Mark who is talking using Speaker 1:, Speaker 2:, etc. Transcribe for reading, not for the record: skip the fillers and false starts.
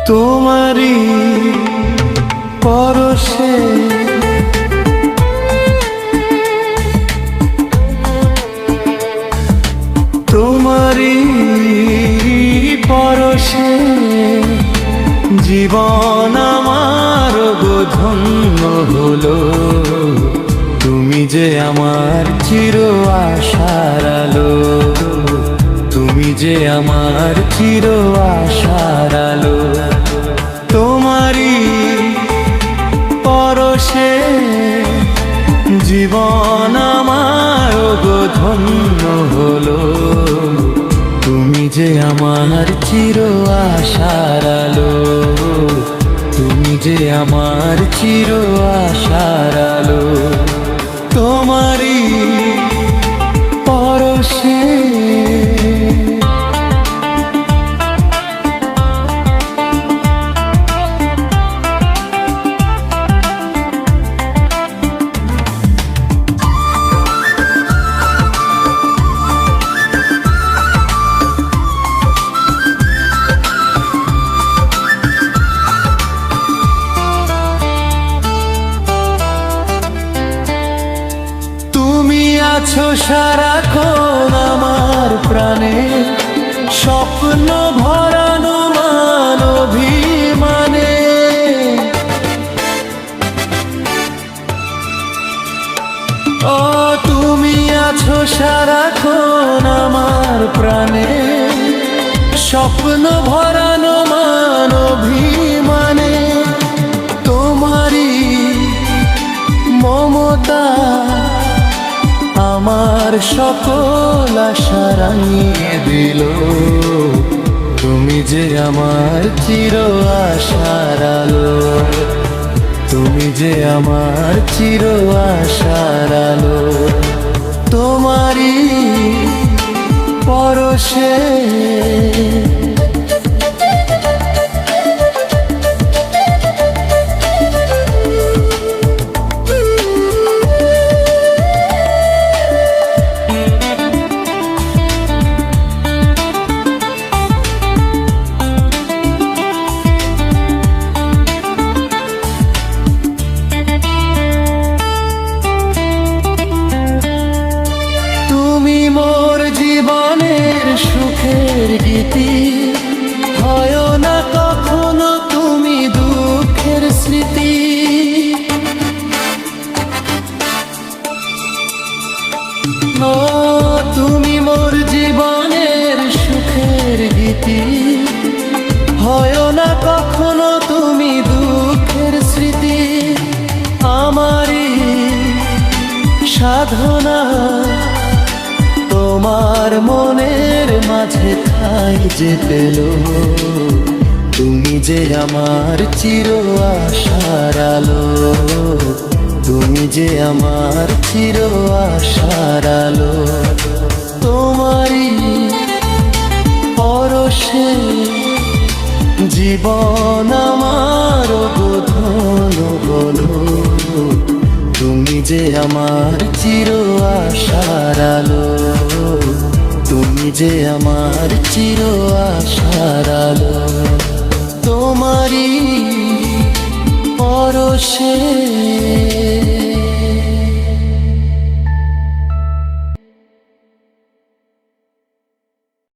Speaker 1: তোমারি পরশে তোমারি পরশে জীবন আমার গো ধন্য হলো। তুমি যে আমার চির আশার আলো, তুমি যে আমার চির আশার আলো। তোমারি পরশে জীবন আমার গো ধন্য হলো। তুমি যে আমার চির আশার আলো, তুমি যে আমার চির আশার আলো। তোমারি পরশে আছো সারাক্ষণ আমার প্রাণে, স্বপ্ন ভরানো মান অভিমানে। ও তুমি আছো সারাক্ষণ আমার প্রাণে, স্বপ্ন ভরানো মান অভিমানে। তোমারি মমতা আমার সকল আশা রাঙিয়ে দিল। তুমি যে আমার চির আশার আলো, তুমি যে আমার চির আশার আলো। তোমারি পরশে মোর জীবনের সুখের গীতি, হয় না কখনো তুমি দুঃখের স্মৃতি। ও তুমি মোর জীবনের সুখের গীতি, হয় না কখনো তুমি দুঃখের স্মৃতি। আমারই সাধনা তোমার মনের মাঝে ঠাঁই যে পেল। তুমি যে আমার চির আশার আলো, তুমি যে আমার চির আশার আলো। তোমারি পরশে জীবন আমার গো ধন্য হলো। তুমি যে আমার চির আশার আলো, তুমি যে আমার চির আশার আলো। তোমারি পরশে